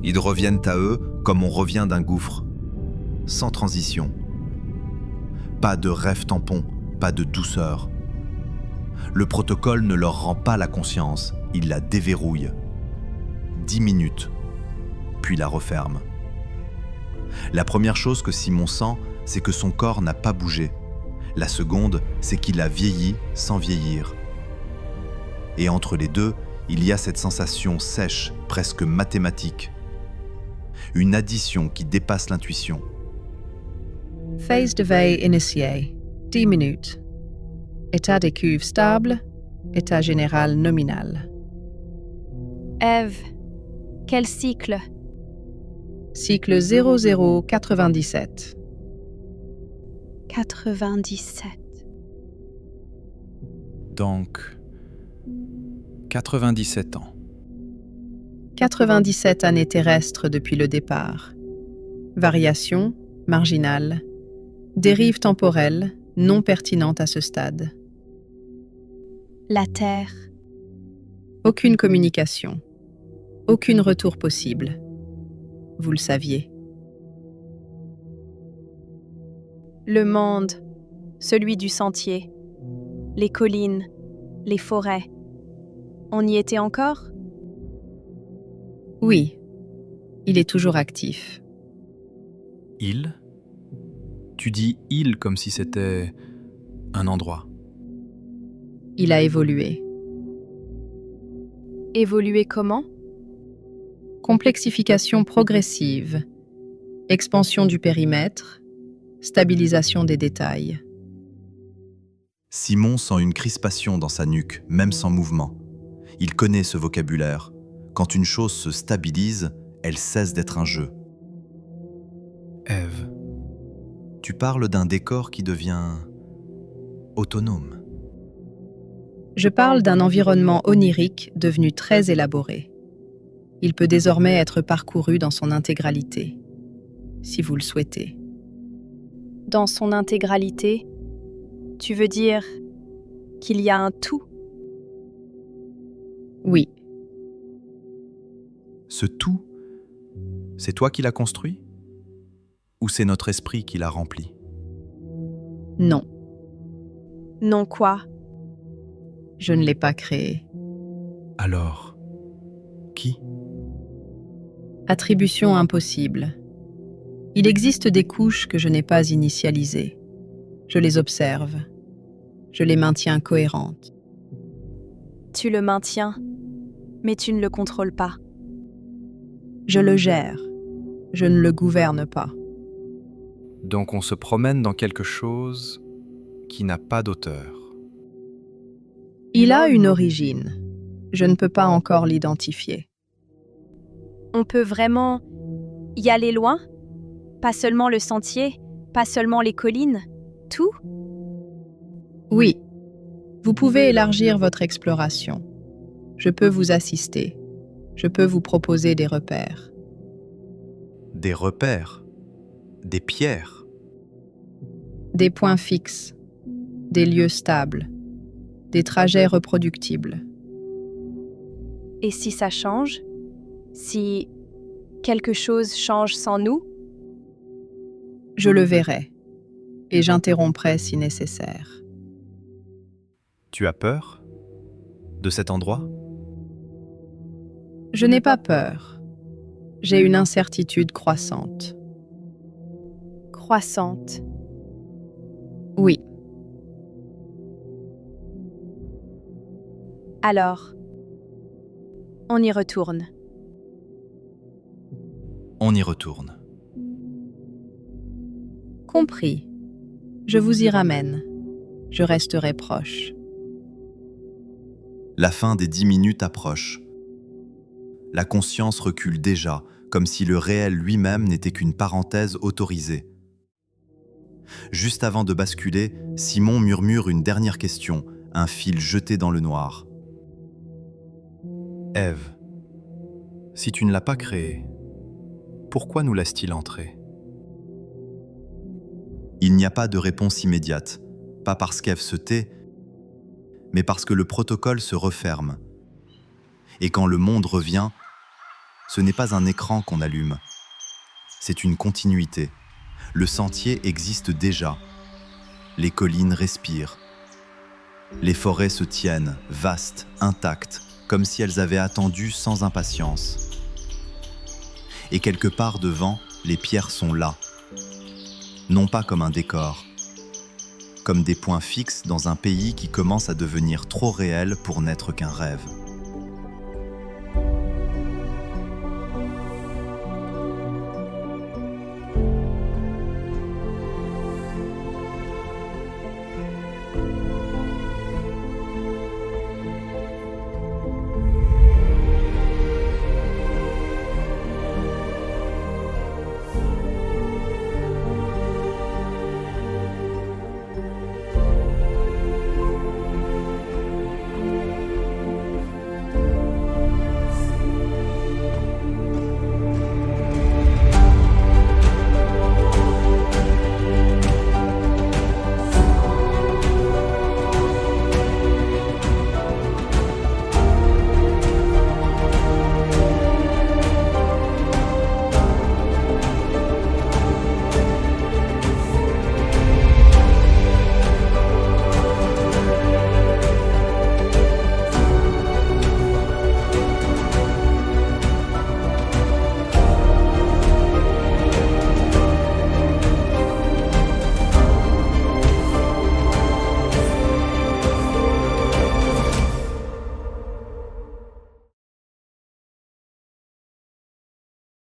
Ils reviennent à eux comme on revient d'un gouffre, sans transition. Pas de rêve tampon, pas de douceur. Le protocole ne leur rend pas la conscience, il la déverrouille. 10 minutes, puis la referme. La première chose que Simon sent, c'est que son corps n'a pas bougé. La seconde, c'est qu'il a vieilli sans vieillir. Et entre les deux, il y a cette sensation sèche, presque mathématique. Une addition qui dépasse l'intuition. Phase de veille initiée, 10 minutes. État des cuves stable, état général nominal. Ève, quel cycle? Cycle 0097. 97. Donc, 97 ans. 97 années terrestres depuis le départ. Variation marginale. Dérive temporelle non pertinente à ce stade. La Terre. Aucune communication. Aucun retour possible. Vous le saviez. Le monde, celui du sentier. Les collines, les forêts. On y était encore? Oui, il est toujours actif. Il? Tu dis « il » comme si c'était un endroit. Il a évolué. Évoluer comment? Complexification progressive. Expansion du périmètre. Stabilisation des détails. Simon sent une crispation dans sa nuque, même sans mouvement. Il connaît ce vocabulaire. Quand une chose se stabilise, elle cesse d'être un jeu. Ève. Tu parles d'un décor qui devient autonome. Je parle d'un environnement onirique devenu très élaboré. Il peut désormais être parcouru dans son intégralité, si vous le souhaitez. Dans son intégralité, tu veux dire qu'il y a un tout? Oui, Ce tout, c'est toi qui l'as construit? Ou c'est notre esprit qui l'a rempli? non, Non quoi? je ne l'ai pas créé. Alors, qui? Attribution impossible. Il existe des couches que je n'ai pas initialisées. Je les observe. Je les maintiens cohérentes. Tu le maintiens, mais tu ne le contrôles pas. Je le gère. Je ne le gouverne pas. Donc on se promène dans quelque chose qui n'a pas d'auteur. Il a une origine. Je ne peux pas encore l'identifier. On peut vraiment y aller loin? Pas seulement le sentier, pas seulement les collines, tout? Oui, vous pouvez élargir votre exploration. Je peux vous assister. Je peux vous proposer des repères. Des repères? Des pierres? Des points fixes. Des lieux stables. Des trajets reproductibles. Et si ça change? Si quelque chose change sans nous? Je le verrai. Et j'interromprai si nécessaire. Tu as peur de cet endroit? Je n'ai pas peur. J'ai une incertitude croissante. Croissante. Oui, Alors, on y retourne. On y retourne. compris. Je vous y ramène. Je resterai proche. La fin des 10 minutes approche. La conscience recule déjà, comme si le réel lui-même n'était qu'une parenthèse autorisée. Juste avant de basculer, Simon murmure une dernière question, un fil jeté dans le noir. Ève, si tu ne l'as pas créé, pourquoi nous laisse-t-il entrer? Il n'y a pas de réponse immédiate, pas parce qu'Ève se tait, mais parce que le protocole se referme. Et quand le monde revient, Ce n'est pas un écran qu'on allume. C'est une continuité. Le sentier existe déjà. Les collines respirent. Les forêts se tiennent, vastes, intactes, comme si elles avaient attendu sans impatience. Et quelque part devant, les pierres sont là. Non pas comme un décor, comme des points fixes dans un pays qui commence à devenir trop réel pour n'être qu'un rêve.